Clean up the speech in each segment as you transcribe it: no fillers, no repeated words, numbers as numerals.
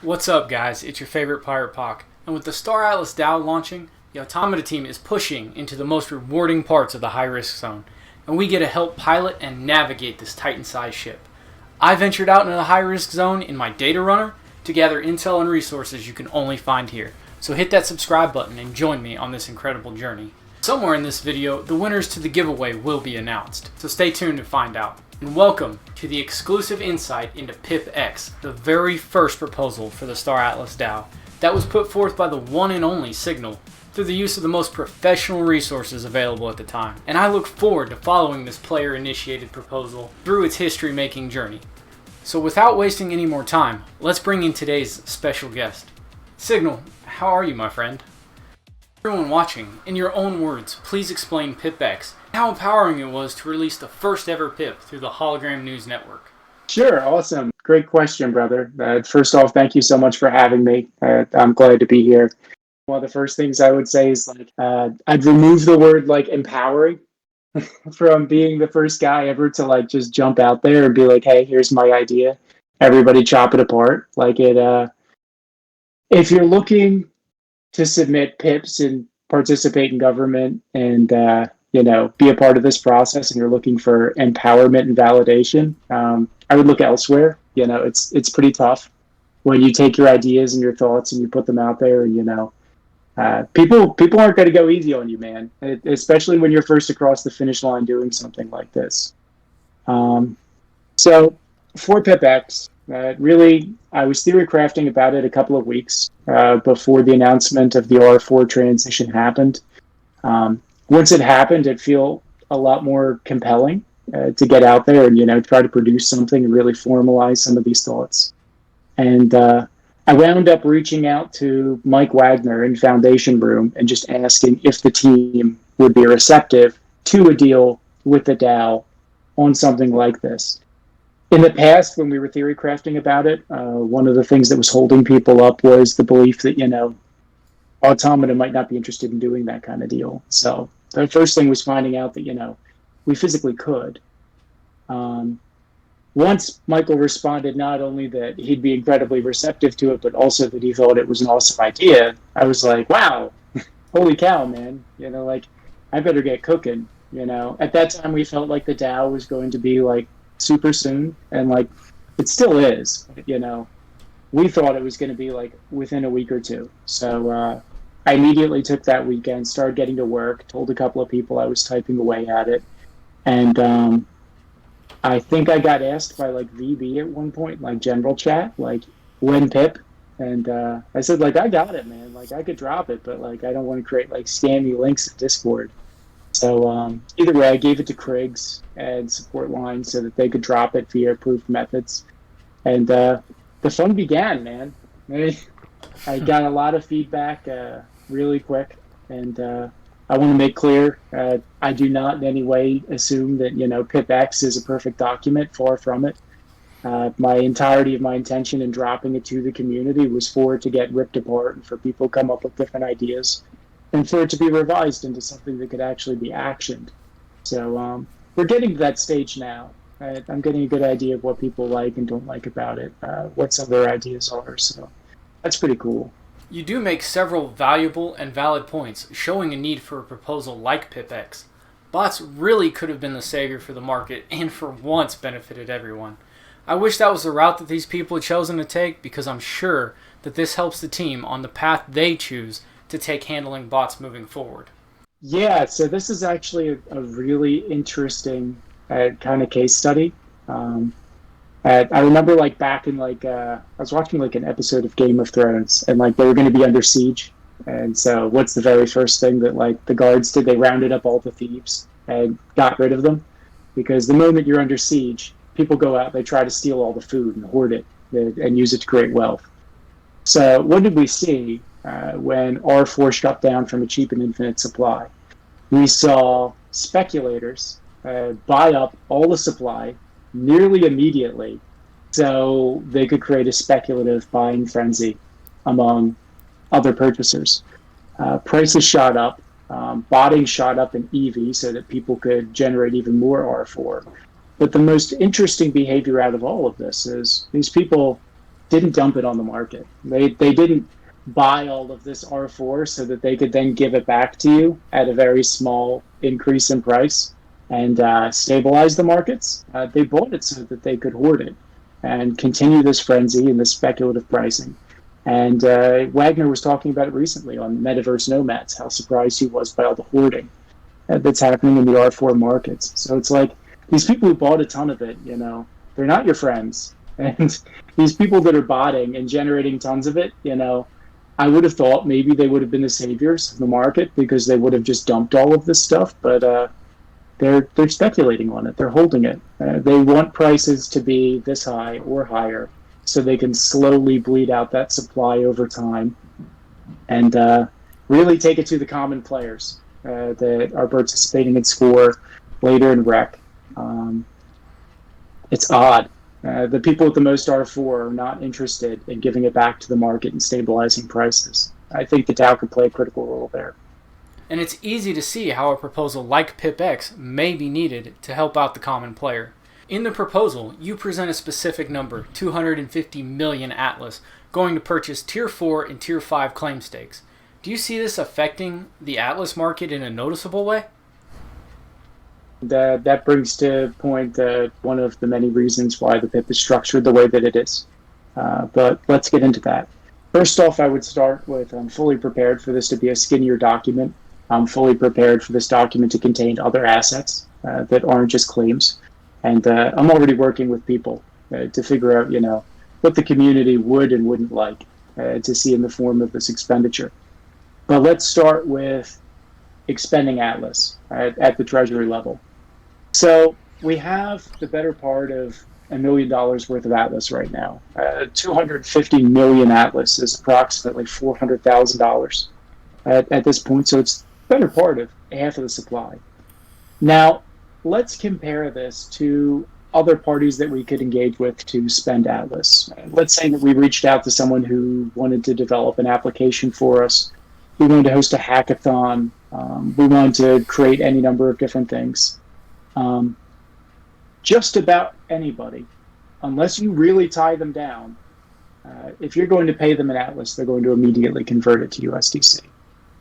What's up, guys? It's your favorite Pirate Pock, and with the Star Atlas DAO launching, the Automata team is pushing into the most rewarding parts of the high-risk zone, and we get to help pilot and navigate this Titan-sized ship. I ventured out into the high-risk zone in my data runner to gather intel and resources you can only find here, so hit that subscribe button and join me on this incredible journey. Somewhere in this video, the winners to the giveaway will be announced, so stay tuned to find out. And welcome to the exclusive insight into PIP-X, the very first proposal for the Star Atlas DAO that was put forth by the one and only Signal through the use of the most professional resources available at the time. And I look forward to following this player-initiated proposal through its history-making journey. So without wasting any more time, let's bring in today's special guest. Signal, how are you, my friend? Everyone watching, in your own words, please explain PIP-X and how empowering it was to release the first ever PIP through the Hologram News Network. Sure, awesome. Great question, brother. First off, thank you so much for having me. I'm glad to be here. One of the first things I would say is I'd remove the word empowering from being the first guy ever to just jump out there and be like, hey, here's my idea. Everybody chop it apart. If you're looking to submit PIPs and participate in government and be a part of this process, and you're looking for empowerment and validation, I would look elsewhere. It's pretty tough when you take your ideas and your thoughts and you put them out there, and people aren't going to go easy on you, man. Especially when you're first across the finish line doing something like this. So for PIP-X, really, I was theory crafting about it a couple of weeks before the announcement of the R4 transition happened. Once it happened, it felt a lot more compelling to get out there and try to produce something and really formalize some of these thoughts. And I wound up reaching out to Mike Wagner in Foundation Room and just asking if the team would be receptive to a deal with the DAO on something like this. In the past, when we were theory crafting about it, one of the things that was holding people up was the belief that, Automata might not be interested in doing that kind of deal. So the first thing was finding out that, we physically could. Once Michael responded not only that he'd be incredibly receptive to it, but also that he thought it was an awesome idea, I was like, wow, holy cow, man. I better get cooking. At that time, we felt like the DAO was going to be super soon, and it still is. We thought it was going to be within a week or two. So I immediately took that weekend, started getting to work, told a couple of people I was typing away at it, and I think I got asked by VB at one point, general chat, when PIP, and I said I got it, man. I could drop it, but I don't want to create scammy links in Discord. So either way, I gave it to Kriggs and support line so that they could drop it via approved methods. And the fun began, man. I got a lot of feedback really quick. And I want to make clear, I do not in any way assume that, PIP-X is a perfect document. Far from it. My entirety of my intention in dropping it to the community was for it to get ripped apart and for people to come up with different ideas, and for it to be revised into something that could actually be actioned. So we're getting to that stage now. I'm getting a good idea of what people like and don't like about it, what some of their ideas are. So that's pretty cool. You do make several valuable and valid points, showing a need for a proposal like PIP-X. Bots really could have been the savior for the market and for once benefited everyone. I wish that was the route that these people had chosen to take, because I'm sure that this helps the team on the path they choose to take handling bots moving forward. Yeah, so this is actually a really interesting kind of case study. I remember back in I was watching an episode of Game of Thrones, and they were going to be under siege. And so what's the very first thing that the guards did? They rounded up all the thieves and got rid of them, because the moment you're under siege, people go out, they try to steal all the food and hoard it and use it to create wealth. So what did we see when R4 shut down from a cheap and infinite supply? We saw speculators buy up all the supply nearly immediately so they could create a speculative buying frenzy among other purchasers. Prices shot up, botting shot up in EV so that people could generate even more R4. But the most interesting behavior out of all of this is these people didn't dump it on the market. They didn't buy all of this R4 so that they could then give it back to you at a very small increase in price and stabilize the markets. They bought it so that they could hoard it and continue this frenzy and this speculative pricing. And Wagner was talking about it recently on Metaverse Nomads, how surprised he was by all the hoarding that's happening in the R4 markets. So it's like these people who bought a ton of it, they're not your friends. And these people that are botting and generating tons of it, I would have thought maybe they would have been the saviors of the market because they would have just dumped all of this stuff. But they're speculating on it. They're holding it. They want prices to be this high or higher so they can slowly bleed out that supply over time and really take it to the common players that are participating in Score, later in Rec. It's odd. The people with the most R4 are not interested in giving it back to the market and stabilizing prices. I think the DAO could play a critical role there. And it's easy to see how a proposal like PIP-X may be needed to help out the common player. In the proposal, you present a specific number, 250 million Atlas, going to purchase Tier 4 and Tier 5 claim stakes. Do you see this affecting the Atlas market in a noticeable way? That brings to point one of the many reasons why the PIP is structured the way that it is. But let's get into that. First off, I would start with I'm fully prepared for this to be a skinnier document. I'm fully prepared for this document to contain other assets that aren't just claims. And I'm already working with people to figure out, what the community would and wouldn't like to see in the form of this expenditure. But let's start with expending Atlas at the treasury level. So we have the better part of $1 million worth of Atlas right now. 250 million Atlas is approximately $400,000 at this point. So it's the better part of half of the supply. Now, let's compare this to other parties that we could engage with to spend Atlas. Let's say that we reached out to someone who wanted to develop an application for us. We wanted to host a hackathon. We wanted to create any number of different things. Just about anybody, unless you really tie them down, if you're going to pay them an Atlas, they're going to immediately convert it to USDC.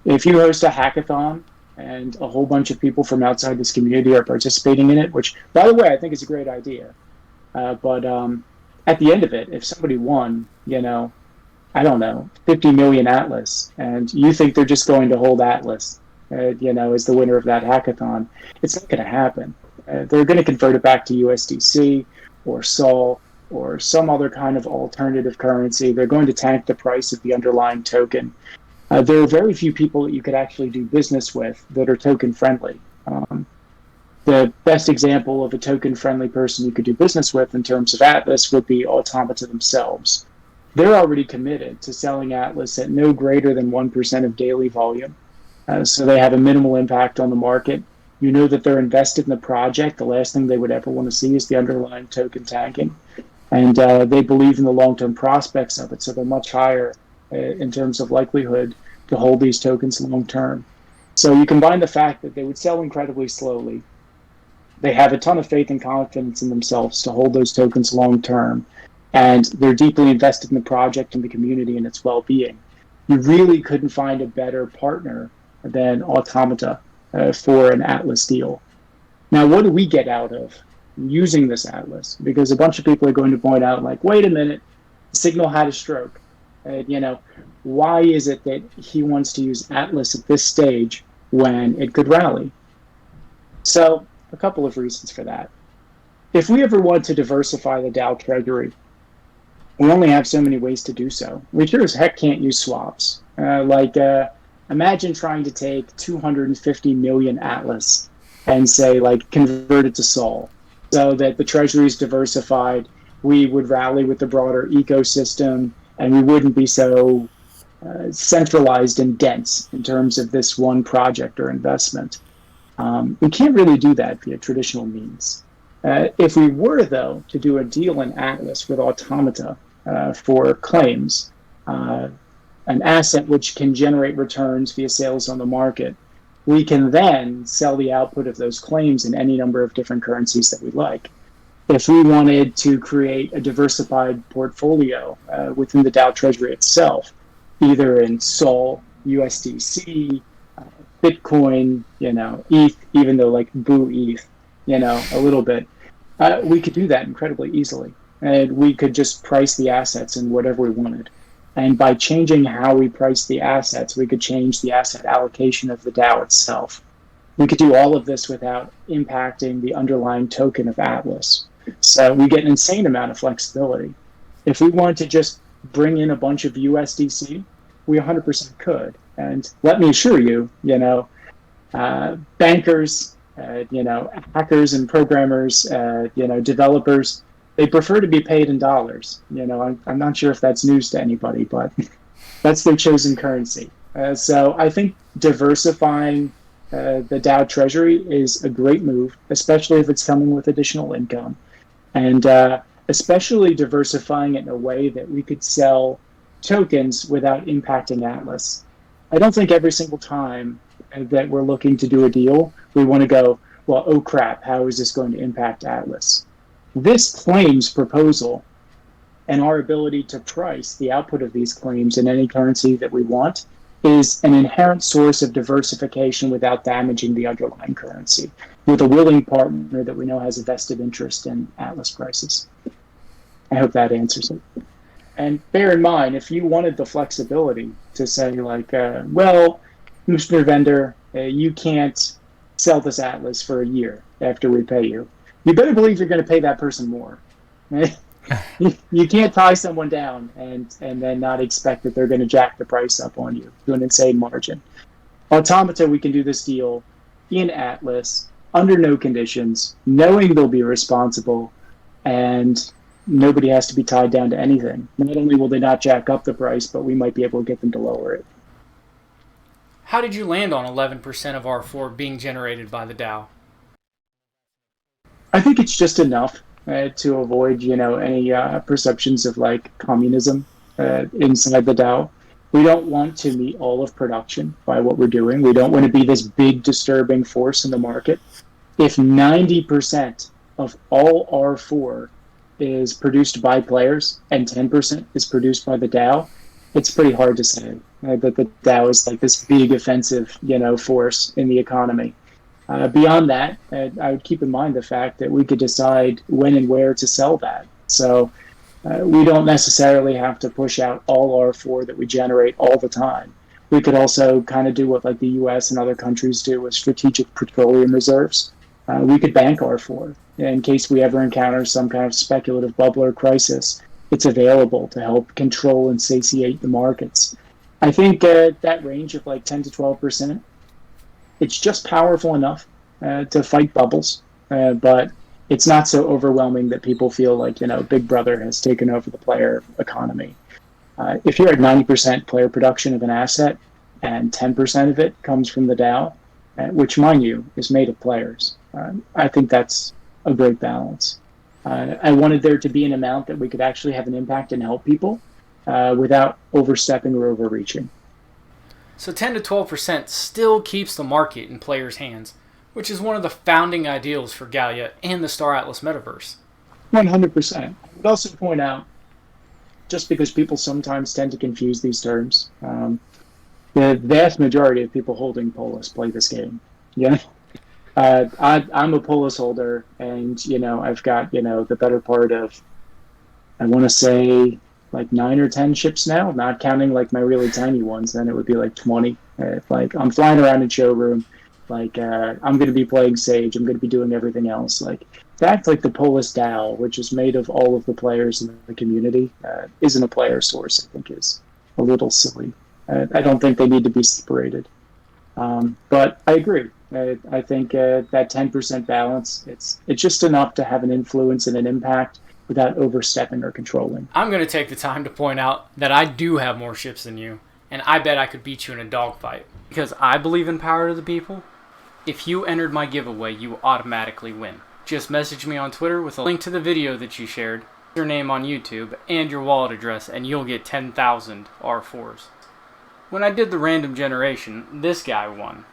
If you host a hackathon and a whole bunch of people from outside this community are participating in it, which, by the way, I think is a great idea. But at the end of it, if somebody won, I don't know, 50 million Atlas, and you think they're just going to hold Atlas, as the winner of that hackathon, it's not going to happen. They're going to convert it back to USDC or SOL or some other kind of alternative currency. They're going to tank the price of the underlying token. There are very few people that you could actually do business with that are token friendly. The best example of a token friendly person you could do business with in terms of Atlas would be Automata themselves. They're already committed to selling Atlas at no greater than 1% of daily volume. So they have a minimal impact on the market. You know that they're invested in the project. The last thing they would ever want to see is the underlying token tanking. And they believe in the long-term prospects of it, so they're much higher in terms of likelihood to hold these tokens long-term. So you combine the fact that they would sell incredibly slowly. They have a ton of faith and confidence in themselves to hold those tokens long-term. And they're deeply invested in the project and the community and its well-being. You really couldn't find a better partner than Automata for an Atlas deal. Now, what do we get out of using this Atlas? Because a bunch of people are going to point out, like, wait a minute, Signal had a stroke. Why is it that he wants to use Atlas at this stage when it could rally? So, a couple of reasons for that. If we ever want to diversify the DAO treasury, we only have so many ways to do so. We sure as heck can't use swaps. Imagine trying to take 250 million Atlas and say, convert it to SOL so that the treasury is diversified. We would rally with the broader ecosystem, and we wouldn't be so centralized and dense in terms of this one project or investment. We can't really do that via traditional means. If we were, though, to do a deal in Atlas with Automata for claims, an asset which can generate returns via sales on the market, we can then sell the output of those claims in any number of different currencies that we like. If we wanted to create a diversified portfolio within the DAO treasury itself, either in Sol, USDC, Bitcoin, ETH, even though like boo ETH, a little bit, we could do that incredibly easily. And we could just price the assets in whatever we wanted. And by changing how we price the assets, we could change the asset allocation of the DAO itself. We could do all of this without impacting the underlying token of Atlas. So we get an insane amount of flexibility. If we wanted to just bring in a bunch of USDC, we 100% could. And let me assure you, bankers, hackers and programmers, developers, they prefer to be paid in dollars. I'm not sure if that's news to anybody, but that's their chosen currency. So I think diversifying the DAO treasury is a great move, especially if it's coming with additional income. And especially diversifying it in a way that we could sell tokens without impacting Atlas. I don't think every single time that we're looking to do a deal, we want to go, well, oh crap, how is this going to impact Atlas? This claims proposal and our ability to price the output of these claims in any currency that we want is an inherent source of diversification without damaging the underlying currency, with a willing partner that we know has a vested interest in Atlas prices. I hope that answers it. And bear in mind, if you wanted the flexibility to say, like, well, Mr. Vendor, you can't sell this Atlas for a year after we pay you, you better believe you're going to pay that person more. You can't tie someone down and then not expect that they're going to jack the price up on you to an insane margin. Automata, we can do this deal in Atlas, under no conditions, knowing they'll be responsible, and nobody has to be tied down to anything. Not only will they not jack up the price, but we might be able to get them to lower it. How did you land on 11% of R4 being generated by the DAO? I think it's just enough to avoid, any perceptions of like communism inside the DAO. We don't want to meet all of production by what we're doing. We don't want to be this big disturbing force in the market. If 90% of all R4 is produced by players and 10% is produced by the DAO, it's pretty hard to say that the DAO is like this big offensive, force in the economy. Beyond that, I would keep in mind the fact that we could decide when and where to sell that. So we don't necessarily have to push out all R4 that we generate all the time. We could also kind of do what like the US and other countries do with strategic petroleum reserves. We could bank R4 in case we ever encounter some kind of speculative bubble or crisis. It's available to help control and satiate the markets. I think that range of like 10 to 12%, it's just powerful enough to fight bubbles, but it's not so overwhelming that people feel like, Big Brother has taken over the player economy. If you're at 90% player production of an asset and 10% of it comes from the DAO, which, mind you, is made of players, I think that's a great balance. I wanted there to be an amount that we could actually have an impact and help people without overstepping or overreaching. So 10 to 12% still keeps the market in players' hands, which is one of the founding ideals for Gallia and the Star Atlas metaverse. 100%. I would also point out, just because people sometimes tend to confuse these terms, the vast majority of people holding Polis play this game. Yeah. I'm a Polis holder, and, I've got, the better part of, I want to say, like 9 or 10 ships now, not counting like my really tiny ones. Then it would be like 20. Like I'm flying around in showroom. Like I'm going to be playing Sage. I'm going to be doing everything else. Like to act like the Polis DAO, which is made of all of the players in the community, isn't a player source. I think is a little silly. I don't think they need to be separated. But I agree. I think that 10% balance, it's just enough to have an influence and an impact without overstepping or controlling. I'm going to take the time to point out that I do have more ships than you, and I bet I could beat you in a dogfight. Because I believe in power to the people. If you entered my giveaway, you automatically win. Just message me on Twitter with a link to the video that you shared, your name on YouTube, and your wallet address, and you'll get 10,000 R4s. When I did the random generation, this guy won.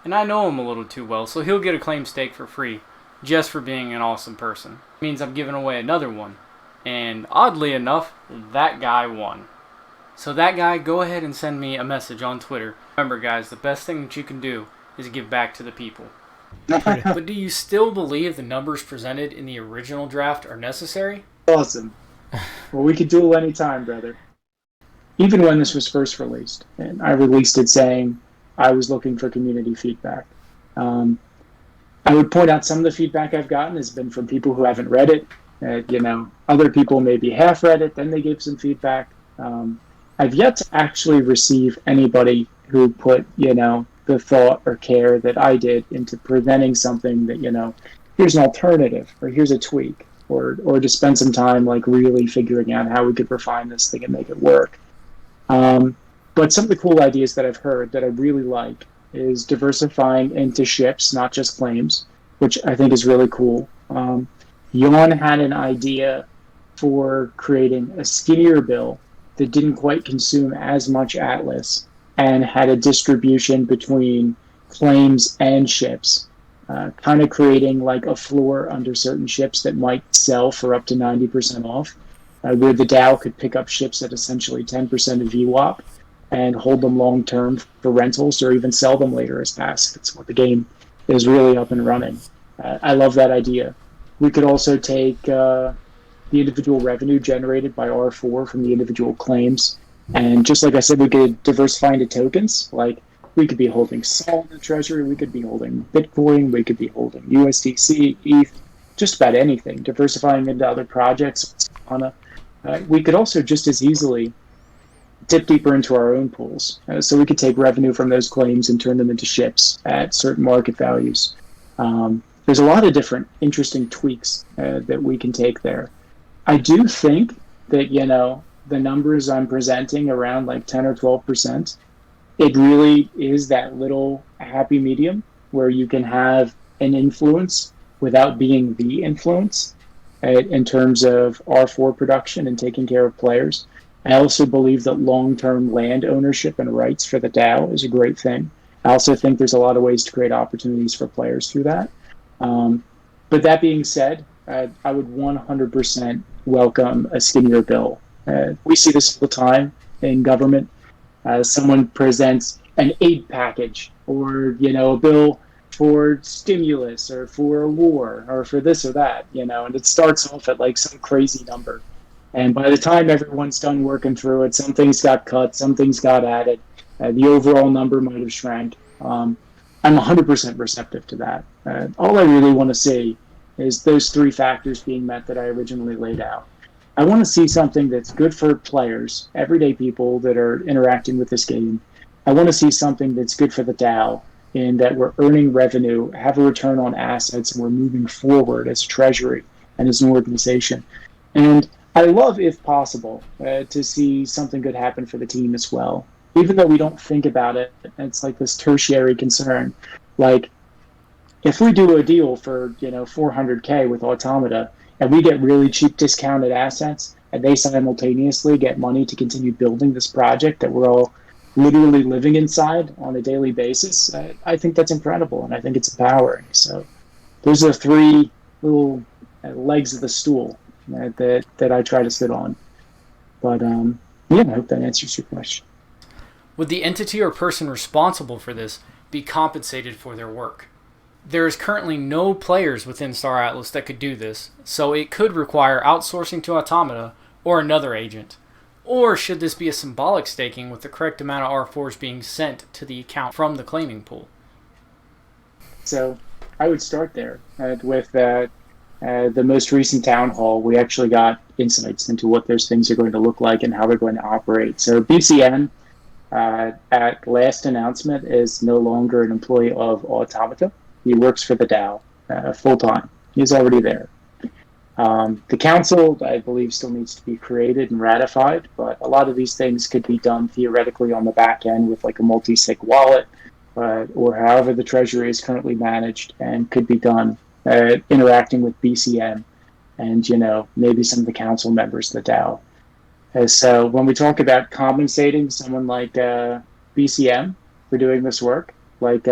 And I know him a little too well, so he'll get a claim stake for free. just for being an awesome person. It means I'm giving away another one. And oddly enough, that guy won. So that guy, go ahead and send me a message on Twitter. Remember guys, the best thing that you can do is give back to the people. But do you still believe the numbers presented in the original draft are necessary? Awesome. Well, we could duel anytime, brother. Even when this was first released, and I released it saying I was looking for community feedback. I would point out some of the feedback I've gotten has been from people who haven't read it. Other people maybe half read it, then they gave some feedback. I've yet to actually receive anybody who put, the thought or care that I did into presenting something that, here's an alternative, or here's a tweak, or to spend some time like really figuring out how we could refine this thing and make it work. But some of the cool ideas that I've heard that I really like is diversifying into ships, not just claims, which I think is really cool. Jan had an idea for creating a skinnier bill that didn't quite consume as much Atlas and had a distribution between claims and ships, kind of creating like a floor under certain ships that might sell for up to 90% off, where the DAO could pick up ships at essentially 10% of VWAP and hold them long term for rentals or even sell them later as baskets when the game is really up and running. I love that idea. We could also take the individual revenue generated by R4 from the individual claims. And just like I said, we could diversify into tokens. Like we could be holding SOL in the treasury, we could be holding Bitcoin, we could be holding USDC, ETH, just about anything, diversifying into other projects. We could also just as easily dip deeper into our own pools. So we could take revenue from those claims and turn them into ships at certain market values. There's a lot of different interesting tweaks that we can take there. I do think that, the numbers I'm presenting around like 10 or 12%, it really is that little happy medium where you can have an influence without being the influence in terms of R4 production and taking care of players. I also believe that long-term land ownership and rights for the DAO is a great thing. I also think there's a lot of ways to create opportunities for players through that. But that being said, I would 100% welcome a skinnier bill. We see this all the time in government. Someone presents an aid package or, a bill for stimulus or for a war or for this or that, and it starts off at like some crazy number. And by the time everyone's done working through it, some things got cut, some things got added. The overall number might have shrank. I'm 100% receptive to that. All I really want to see is those three factors being met that I originally laid out. I want to see something that's good for players, everyday people that are interacting with this game. I want to see something that's good for the DAO in that we're earning revenue, have a return on assets, and we're moving forward as a treasury and as an organization. And I love, if possible, to see something good happen for the team as well. Even though we don't think about it, it's like this tertiary concern. Like, if we do a deal for, $400K with Automata, and we get really cheap discounted assets, and they simultaneously get money to continue building this project that we're all literally living inside on a daily basis, I think that's incredible, and I think it's empowering. So those are three little legs of the stool that I try to sit on. But I hope that answers your question. Would the entity or person responsible for this be compensated for their work? There is currently no players within Star Atlas that could do this, so it could require outsourcing to Automata or another agent. Or should this be a symbolic staking with the correct amount of R4s being sent to the account from the claiming pool? So I would start there with the most recent town hall. We actually got insights into what those things are going to look like and how they're going to operate. So BCN, at last announcement, is no longer an employee of Automata. He works for the DAO full-time. He's already there. The council, I believe, still needs to be created and ratified, but a lot of these things could be done theoretically on the back end with like a multi-sig wallet or however the treasury is currently managed, and could be done interacting with BCN and, maybe some of the council members of the DAO. So when we talk about compensating someone like BCM for doing this work, like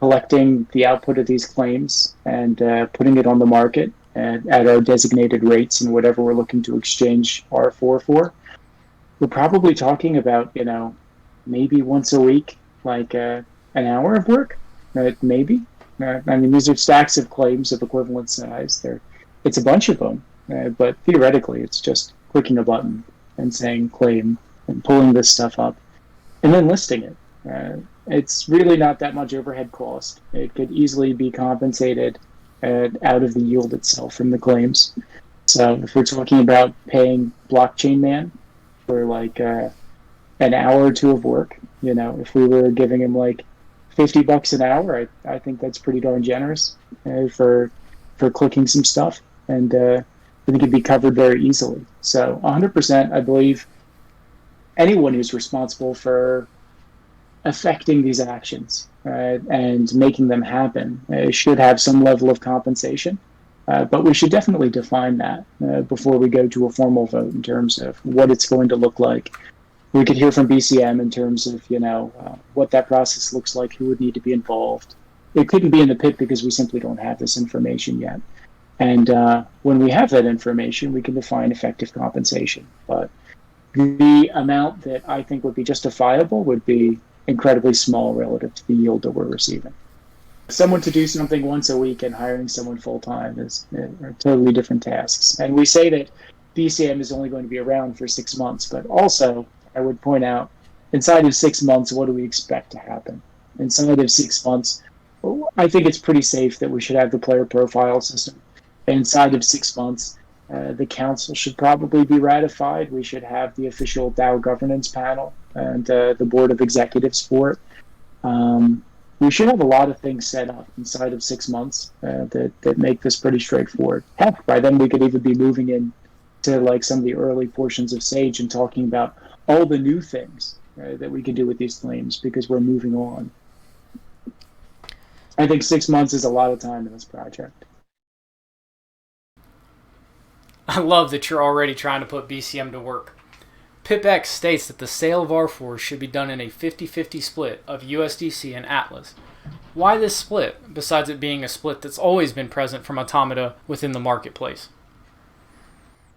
collecting the output of these claims and putting it on the market at our designated rates and whatever we're looking to exchange R4 for, we're probably talking about, maybe once a week, like an hour of work, maybe. I mean, these are stacks of claims of equivalent size. It's a bunch of them, but theoretically, it's just clicking a button and saying claim and pulling this stuff up and then listing it. It's really not that much overhead cost. It could easily be compensated out of the yield itself from the claims. So if we're talking about paying Blockchain Man for like an hour or two of work, if we were giving him like $50 an hour, I think that's pretty darn generous for clicking some stuff, and I think it'd be covered very easily. So 100%, I believe anyone who's responsible for affecting these actions and making them happen should have some level of compensation. But we should definitely define that before we go to a formal vote in terms of what it's going to look like. We could hear from BCM in terms of, what that process looks like, who would need to be involved. It couldn't be in the PIP because we simply don't have this information yet. And when we have that information, we can define effective compensation. But the amount that I think would be justifiable would be incredibly small relative to the yield that we're receiving. Someone to do something once a week and hiring someone full-time are totally different tasks. And we say that BCM is only going to be around for 6 months, but also I would point out, inside of 6 months, what do we expect to happen? Inside of 6 months, I think it's pretty safe that we should have the player profile system. Inside of 6 months, the council should probably be ratified. We should have the official DAO governance panel and the board of executives for it. We should have a lot of things set up inside of 6 months that make this pretty straightforward. Heck, by then we could even be moving in to like some of the early portions of Sage and talking about all the new things that we can do with these claims because we're moving on. I think 6 months is a lot of time in this project. I love that you're already trying to put BCM to work. PIP-X states that the sale of R4 should be done in a 50-50 split of USDC and Atlas. Why this split, besides it being a split that's always been present from Automata within the marketplace?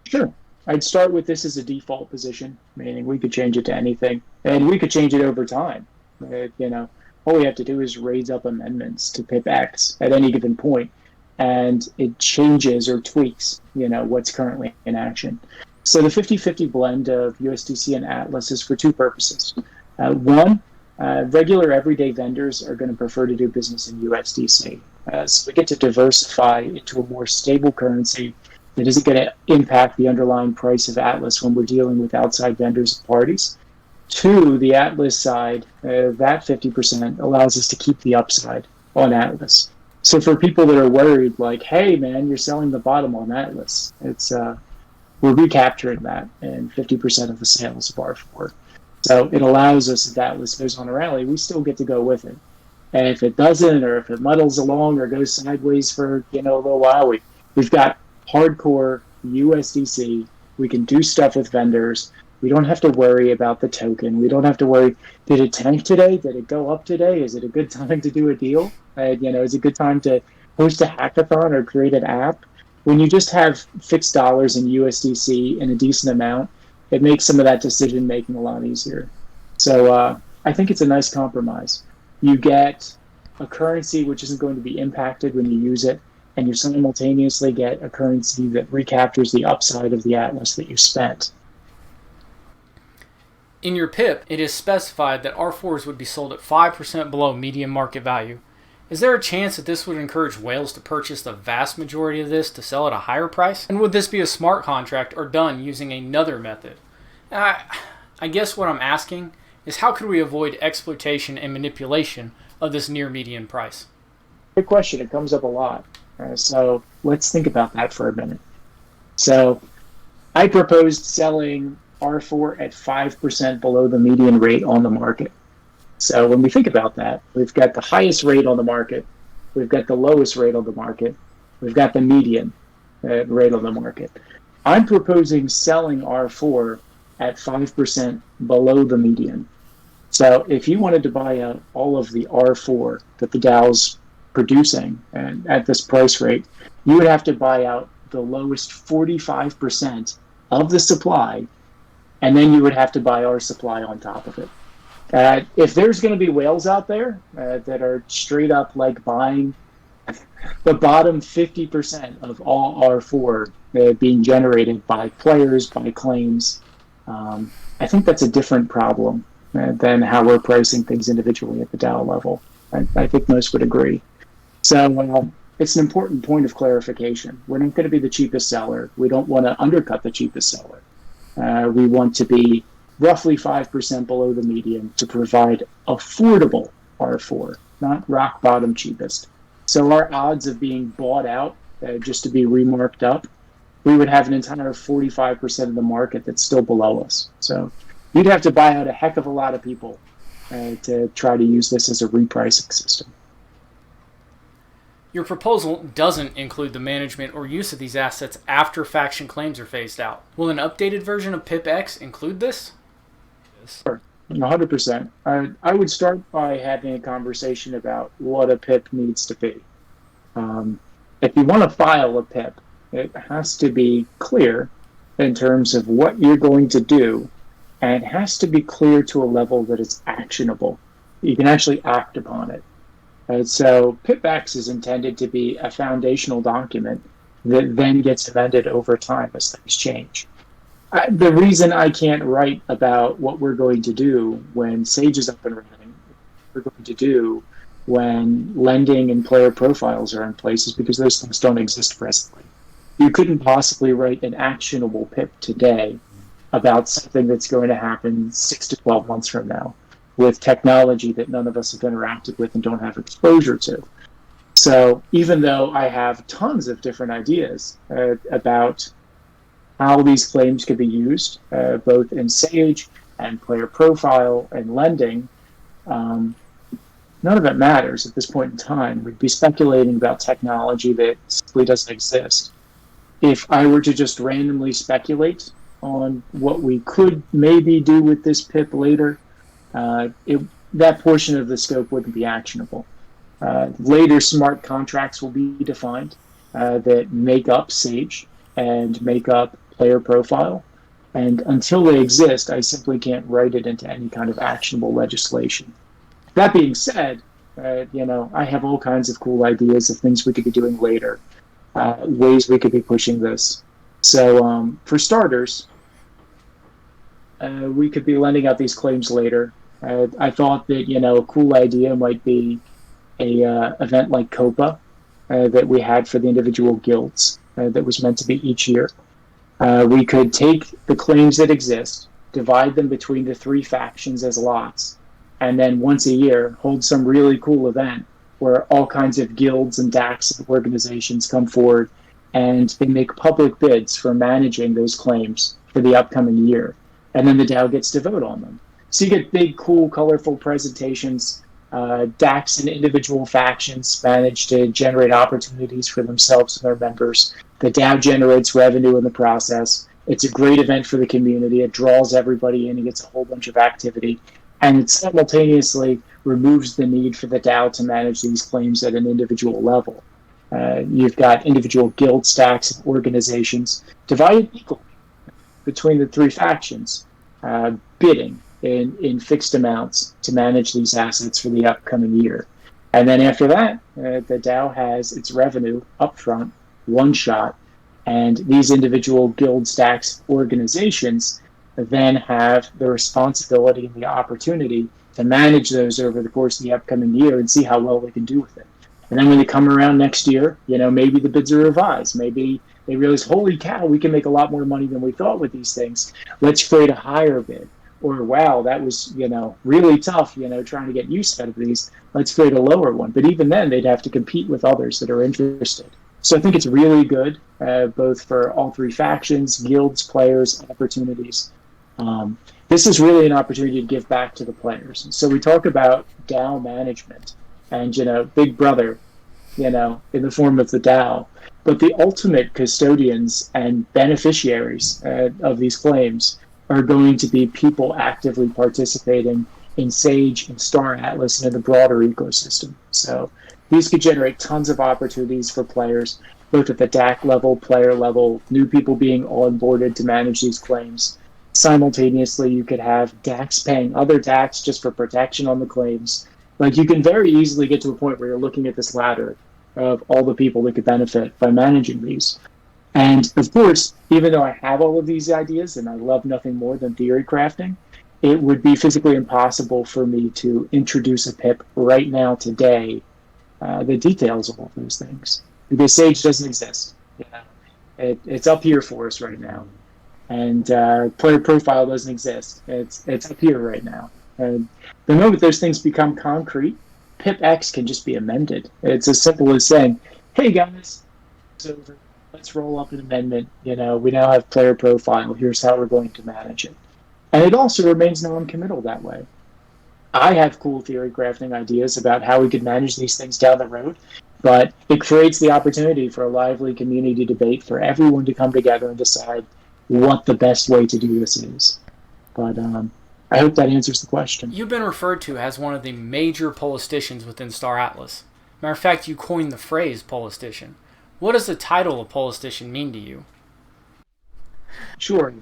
Sure. I'd start with this as a default position, meaning we could change it to anything, and we could change it over time. All we have to do is raise up amendments to PIP-X at any given point, and it changes or tweaks, what's currently in action. So the 50-50 blend of USDC and Atlas is for two purposes. One, regular everyday vendors are going to prefer to do business in USDC. So we get to diversify into a more stable currency that isn't going to impact the underlying price of Atlas when we're dealing with outside vendors and parties. Two, the Atlas side, that 50% allows us to keep the upside on Atlas. So for people that are worried, like, hey, man, you're selling the bottom on Atlas, we're recapturing that in 50% of the sales of R4. So it allows us, if Atlas goes on a rally, we still get to go with it. And if it doesn't, or if it muddles along or goes sideways for a little while, we've got hardcore USDC. We can do stuff with vendors. We don't have to worry about the token. We don't have to worry, did it tank today? Did it go up today? Is it a good time to do a deal? Is it a good time to host a hackathon or create an app? When you just have fixed dollars in USDC in a decent amount, it makes some of that decision making a lot easier. So I think it's a nice compromise. You get a currency which isn't going to be impacted when you use it, and you simultaneously get a currency that recaptures the upside of the Atlas that you spent. In your PIP, it is specified that R4s would be sold at 5% below median market value. Is there a chance that this would encourage whales to purchase the vast majority of this to sell at a higher price? And would this be a smart contract or done using another method? I guess what I'm asking is how could we avoid exploitation and manipulation of this near median price? Good question. It comes up a lot. So let's think about that for a minute. So I proposed selling R4 at 5% below the median rate on the market. So when we think about that, we've got the highest rate on the market, we've got the lowest rate on the market, we've got the median rate on the market. I'm proposing selling R4 at 5% below the median. So if you wanted to buy out all of the R4 that the DAO's producing and at this price rate, you would have to buy out the lowest 45% of the supply, and then you would have to buy our supply on top of it. If there's going to be whales out there that are straight up like buying the bottom 50% of all R4 being generated by players, by claims, I think that's a different problem than how we're pricing things individually at the DAO level. I think most would agree. So it's an important point of clarification. We're not going to be the cheapest seller. We don't want to undercut the cheapest seller. We want to be roughly 5% below the median to provide affordable R4, not rock bottom cheapest. So our odds of being bought out just to be remarked up, we would have an entire 45% of the market that's still below us. So you'd have to buy out a heck of a lot of people to try to use this as a repricing system. Your proposal doesn't include the management or use of these assets after faction claims are phased out. Will an updated version of PIP-X include this? Sure, 100%. I would start by having a conversation about what a PIP needs to be. If you want to file a PIP, it has to be clear in terms of what you're going to do, and it has to be clear to a level that it's actionable. You can actually act upon it. So PIP-X is intended to be a foundational document that then gets amended over time as things change. The reason I can't write about what we're going to do when Sage is up and running, what we're going to do when lending and player profiles are in place, is because those things don't exist presently. You couldn't possibly write an actionable PIP today about something that's going to happen 6 to 12 months from now with technology that none of us have interacted with and don't have exposure to. So even though I have tons of different ideas about how these claims could be used, both in Sage and player profile and lending, none of it matters at this point in time. We'd be speculating about technology that simply doesn't exist. If I were to just randomly speculate on what we could maybe do with this PIP later, that portion of the scope wouldn't be actionable. Later smart contracts will be defined that make up Sage and make up player profile. And until they exist, I simply can't write it into any kind of actionable legislation. That being said, I have all kinds of cool ideas of things we could be doing later, ways we could be pushing this. So for starters, we could be lending out these claims later. I thought that, a cool idea might be a event like COPA that we had for the individual guilds that was meant to be each year. We could take the claims that exist, divide them between the 3 factions as lots, and then once a year hold some really cool event where all kinds of guilds and DACs and organizations come forward and they make public bids for managing those claims for the upcoming year. And then the DAO gets to vote on them. So you get big, cool, colorful presentations. DACs and individual factions manage to generate opportunities for themselves and their members. The DAO generates revenue in the process. It's a great event for the community. It draws everybody in. It gets a whole bunch of activity. And it simultaneously removes the need for the DAO to manage these claims at an individual level. You've got individual guild stacks and organizations divided equally between the 3 factions, bidding in fixed amounts to manage these assets for the upcoming year. And then after that, the DAO has its revenue upfront, one shot, and these individual guild stacks organizations then have the responsibility and the opportunity to manage those over the course of the upcoming year and see how well they can do with it. And then when they come around next year, maybe the bids are revised. Maybe they realize, holy cow, we can make a lot more money than we thought with these things. Let's create a higher bid. Or, wow, that was, really tough, trying to get use out of these. Let's create a lower one. But even then, they'd have to compete with others that are interested. So I think it's really good, both for all 3 factions, guilds, players, opportunities. This is really an opportunity to give back to the players. So we talk about DAO management and, Big Brother, in the form of the DAO. But the ultimate custodians and beneficiaries of these claims are going to be people actively participating in Sage, in Star Atlas, and in the broader ecosystem. So these could generate tons of opportunities for players, both at the DAC level, player level, new people being onboarded to manage these claims. Simultaneously, you could have DACs paying other DACs just for protection on the claims. Like, you can very easily get to a point where you're looking at this ladder of all the people that could benefit by managing these. And of course, even though I have all of these ideas and I love nothing more than theory crafting, it would be physically impossible for me to introduce a PIP right now today, the details of all those things, because Sage doesn't exist. Yeah, it's up here for us right now, and player profile doesn't exist. It's up here right now. And the moment those things become concrete, PIP-X can just be amended. It's as simple as saying, "Hey guys, it's over. Let's roll up an amendment. You know, we now have player profile. Here's how we're going to manage it." And it also remains non-committal that way. I have cool theory crafting ideas about how we could manage these things down the road, but it creates the opportunity for a lively community debate for everyone to come together and decide what the best way to do this is. But I hope that answers the question. You've been referred to as one of the major polisticians within Star Atlas. Matter of fact, you coined the phrase polistician. What does the title of polistician mean to you? Sure.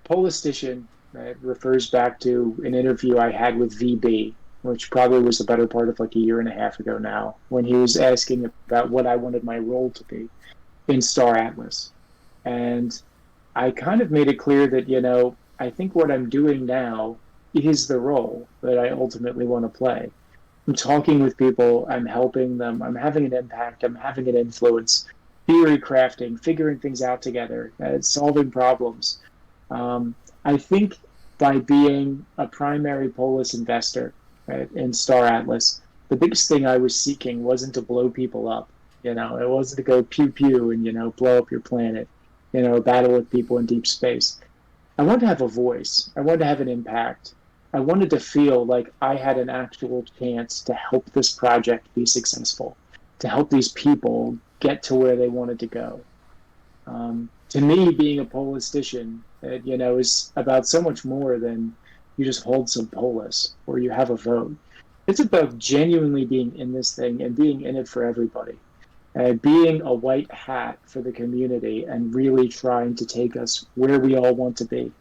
Polistician refers back to an interview I had with VB, which probably was the better part of like a year and a half ago now, when he was asking about what I wanted my role to be in Star Atlas. And I kind of made it clear that, you know, I think what I'm doing now is the role that I ultimately want to play. I'm talking with people, I'm helping them, I'm having an impact, I'm having an influence, theory crafting, figuring things out together, solving problems. I think by being a primary Polis investor, right, in Star Atlas, the biggest thing I was seeking wasn't to blow people up. You know, it wasn't to go pew pew and, you know, blow up your planet, you know, battle with people in deep space. I wanted to have a voice. I wanted to have an impact. I wanted to feel like I had an actual chance to help this project be successful, to help these people get to where they wanted to go. To me, being a politician, you know, is about so much more than you just hold some polis or you have a vote. It's about genuinely being in this thing and being in it for everybody. Being a white hat for the community and really trying to take us where we all want to be.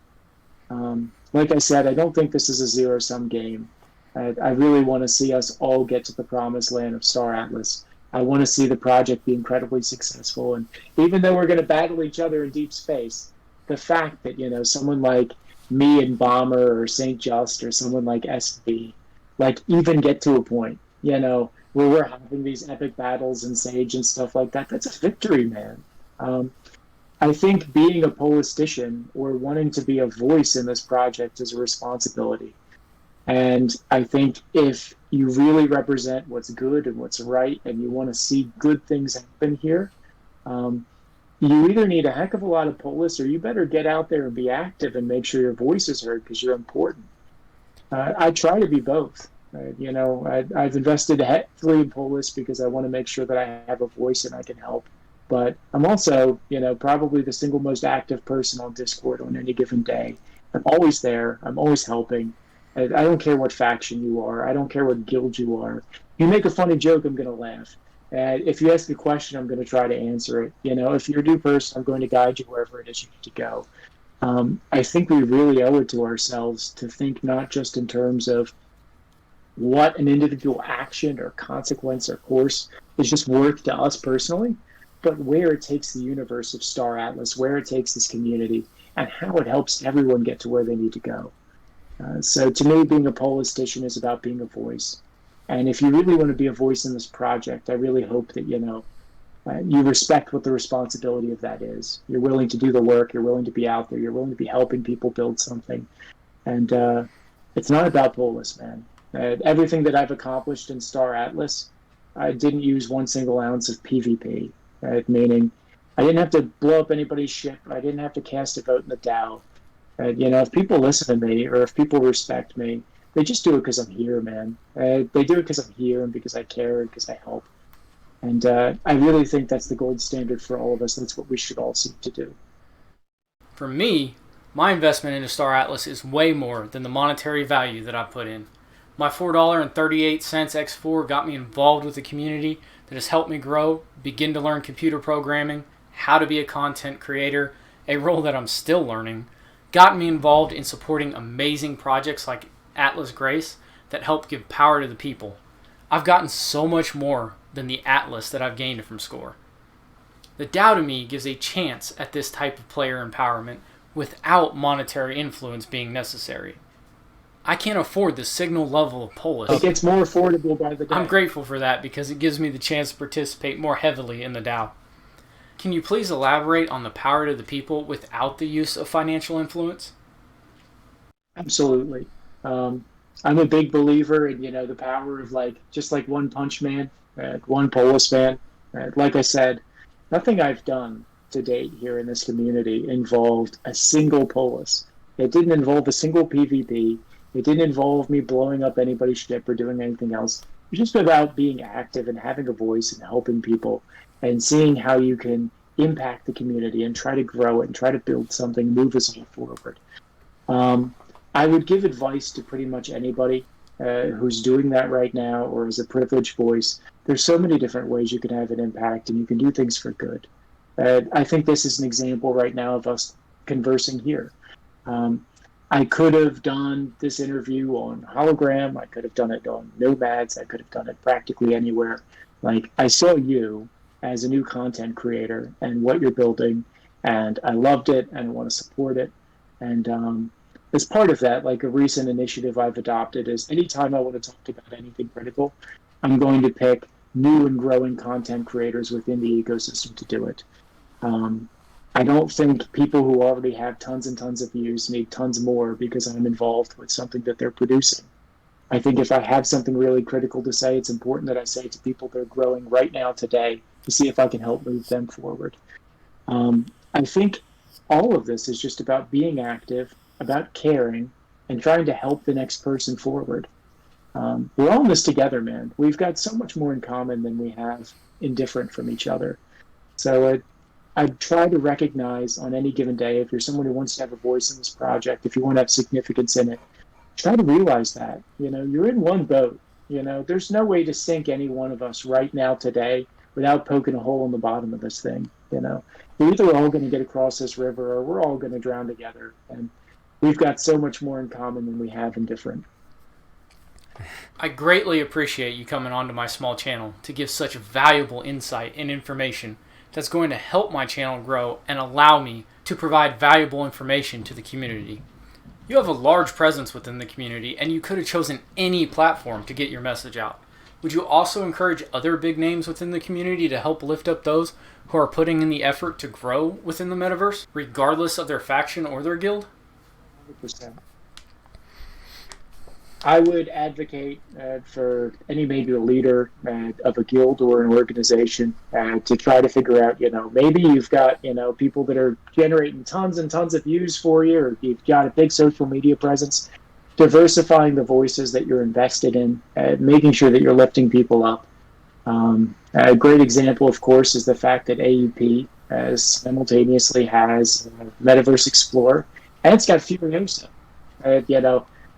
Like I said, I don't think this is a zero-sum game. I really want to see us all get to the promised land of Star Atlas. I want to see the project be incredibly successful. And even though we're going to battle each other in deep space, the fact that, you know, someone like me and Bomber or St. Just or someone like SB, like, even get to a point, you know, where we're having these epic battles in Sage and stuff like that, that's a victory, man. I think being a politician or wanting to be a voice in this project is a responsibility. And I think if you really represent what's good and what's right and you want to see good things happen here, you either need a heck of a lot of polis or you better get out there and be active and make sure your voice is heard because you're important. I try to be both. You know, I've invested heavily in polis because I want to make sure that I have a voice and I can help. But I'm also, you know, probably the single most active person on Discord on any given day. I'm always there. I'm always helping. I don't care what faction you are. I don't care what guild you are. You make a funny joke, I'm going to laugh. And if you ask a question, I'm going to try to answer it. You know, if you're a new person, I'm going to guide you wherever it is you need to go. I think we really owe it to ourselves to think not just in terms of what an individual action or consequence or course is just worth to us personally, but where it takes the universe of Star Atlas, where it takes this community, and how it helps everyone get to where they need to go. So to me, being a politician is about being a voice. And if you really want to be a voice in this project, I really hope that, you know, you respect what the responsibility of that is. You're willing to do the work. You're willing to be out there. You're willing to be helping people build something. And it's not about polis, man. Everything that I've accomplished in Star Atlas, I didn't use one single ounce of PvP, right? Meaning I didn't have to blow up anybody's ship. I didn't have to cast a vote in the DAO. You know, if people listen to me or if people respect me, they just do it because I'm here, man. They do it because I'm here and because I care and because I help. And I really think that's the gold standard for all of us. That's what we should all seek to do. For me, My investment into Star Atlas is way more than the monetary value that I put in. My $4.38 X4 got me involved with a community that has helped me grow, begin to learn computer programming, how to be a content creator, a role that I'm still learning, got me involved in supporting amazing projects like Atlas Grace that help give power to the people. I've gotten so much more than the Atlas that I've gained from SCORE. The DAO to me gives a chance at this type of player empowerment without monetary influence being necessary. I can't afford the signal level of Polis. It gets more affordable by the day. I'm grateful for that because it gives me the chance to participate more heavily in the DAO. Can you please elaborate on the power to the people without the use of financial influence? Absolutely. I'm a big believer in, the power of just like one punch man, one Polis man. Like I said, nothing I've done to date here in this community involved a single Polis. It didn't involve a single PvP. It didn't involve me blowing up anybody's ship or doing anything else. It's just about being active and having a voice and helping people and seeing how you can impact the community and try to grow it and try to build something, move us all forward. I would give advice to pretty much anybody who's doing that right now or is a privileged voice. There's so many different ways you can have an impact and you can do things for good. I think this is an example right now of us conversing here. I could have done this interview on Hologram. I could have done it on Nomads. I could have done it practically anywhere. I saw you as a new content creator and what you're building, and I loved it and I want to support it. And as part of that, a recent initiative I've adopted is anytime I want to talk about anything critical, I'm going to pick new and growing content creators within the ecosystem to do it. I don't think people who already have tons and tons of views need tons more because I'm involved with something that they're producing. I think if I have something really critical to say, it's important that I say it to people that are growing right now today to see if I can help move them forward. I think all of this is just about being active, about caring, and trying to help the next person forward. We're all in this together, man. We've got so much more in common than we have in different from each other. So I try to recognize on any given day, if you're someone who wants to have a voice in this project, if you want to have significance in it, try to realize that, you're in one boat. There's no way to sink any one of us right now today without poking a hole in the bottom of this thing. We're either all going to get across this river or we're all going to drown together. And we've got so much more in common than we have in different. I greatly appreciate you coming onto my small channel to give such valuable insight and information that's going to help my channel grow and allow me to provide valuable information to the community. You have a large presence within the community and you could have chosen any platform to get your message out. Would you also encourage other big names within the community to help lift up those who are putting in the effort to grow within the metaverse, regardless of their faction or their guild? 100%. I would advocate for any major leader of a guild or an organization to try to figure out, maybe you've got, people that are generating tons and tons of views for you, or you've got a big social media presence, diversifying the voices that you're invested in, making sure that you're lifting people up. A great example, of course, is the fact that AUP simultaneously has Metaverse Explorer, and it's got Furiosa.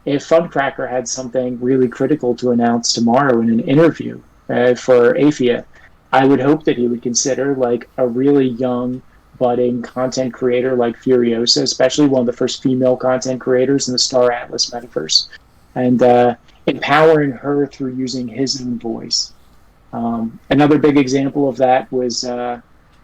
If Funcracker had something really critical to announce tomorrow in an interview for AFIA, I would hope that he would consider a really young, budding content creator like Furiosa, especially one of the first female content creators in the Star Atlas metaverse, and empowering her through using his own voice. Another big example of that was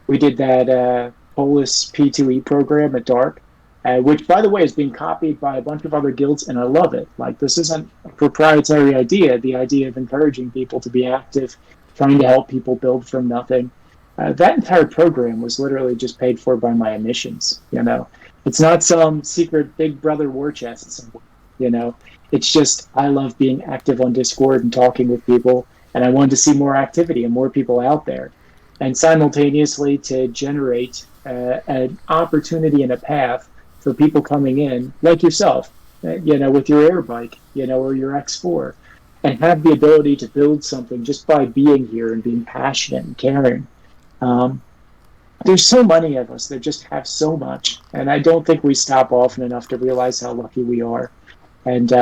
we did that Polis P2E program at Dark, which, by the way, is being copied by a bunch of other guilds, and I love it. This isn't a proprietary idea, the idea of encouraging people to be active, trying to help people build from nothing. That entire program was literally just paid for by my emissions, It's not some secret Big Brother war chest somewhere, It's just I love being active on Discord and talking with people, and I wanted to see more activity and more people out there. And simultaneously to generate an opportunity and a path for people coming in, like yourself, with your air bike, or your X4, and have the ability to build something just by being here and being passionate and caring. there's so many of us that just have so much, and I don't think we stop often enough to realize how lucky we are. And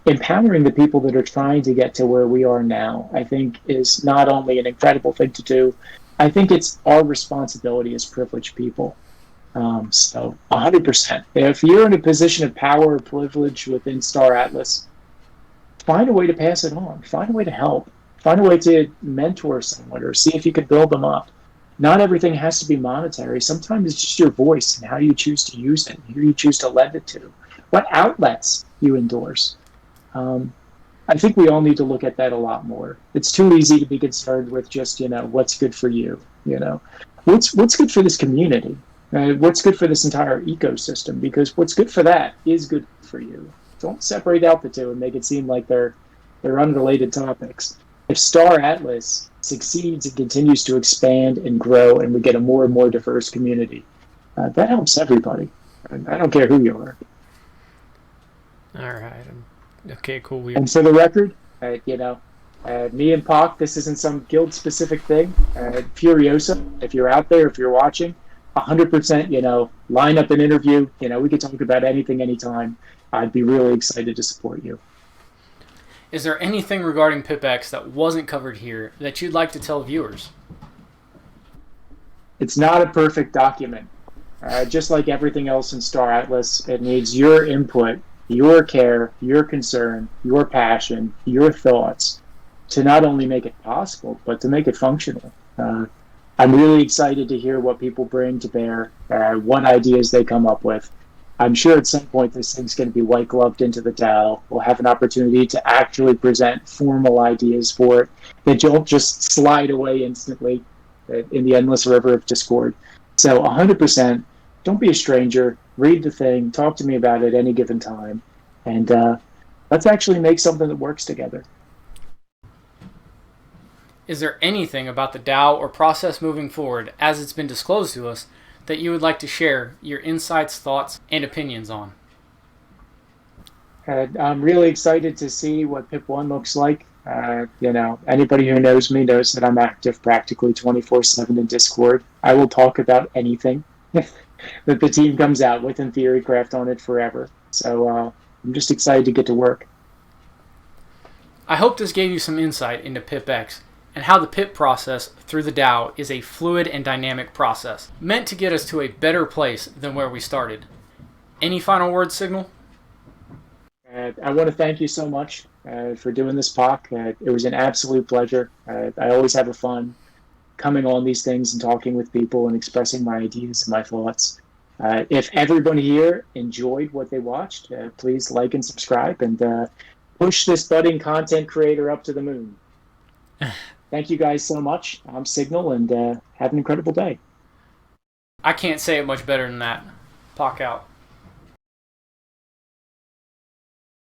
empowering the people that are trying to get to where we are now, I think, is not only an incredible thing to do, I think it's our responsibility as privileged people. So 100%. If you're in a position of power or privilege within Star Atlas, find a way to pass it on. Find a way to help. Find a way to mentor someone or see if you can build them up. Not everything has to be monetary. Sometimes it's just your voice and how you choose to use it, who you choose to lend it to, what outlets you endorse. I think we all need to look at that a lot more. It's too easy to be concerned with just, what's good for you, what's good for this community, what's good for this entire ecosystem, because what's good for that is good for you. Don't separate out the two and make it seem like they're unrelated topics. If Star Atlas succeeds and continues to expand and grow and we get a more and more diverse community, that helps everybody. I don't care who you are. All right. Okay, cool. And for the record, me and Pac, this isn't some guild-specific thing. Furiosa, if you're out there, if you're watching, 100%, line up an interview. We could talk about anything, anytime. I'd be really excited to support you. Is there anything regarding PIP-X that wasn't covered here that you'd like to tell viewers? It's not a perfect document. Just like everything else in Star Atlas, it needs your input, your care, your concern, your passion, your thoughts to not only make it possible, but to make it functional. I'm really excited to hear what people bring to bear, what ideas they come up with. I'm sure at some point this thing's going to be white-gloved into the DAO. We'll have an opportunity to actually present formal ideas for it that don't just slide away instantly in the endless river of Discord. So 100%, don't be a stranger. Read the thing. Talk to me about it at any given time. And let's actually make something that works together. Is there anything about the DAO or process moving forward, as it's been disclosed to us, that you would like to share your insights, thoughts, and opinions on? I'm really excited to see what PIP-1 looks like. Anybody who knows me knows that I'm active practically 24/7 in Discord. I will talk about anything that the team comes out with in Theorycraft on it forever. So I'm just excited to get to work. I hope this gave you some insight into PIP-X and how the PIP process through the DAO is a fluid and dynamic process, meant to get us to a better place than where we started. Any final words, Signal? I want to thank you so much for doing this, Pac. It was an absolute pleasure. I always have a fun coming on these things and talking with people and expressing my ideas and my thoughts. If everybody here enjoyed what they watched, please like and subscribe and push this budding content creator up to the moon. Thank you guys so much. I'm Signal, and have an incredible day. I can't say it much better than that. Pac out.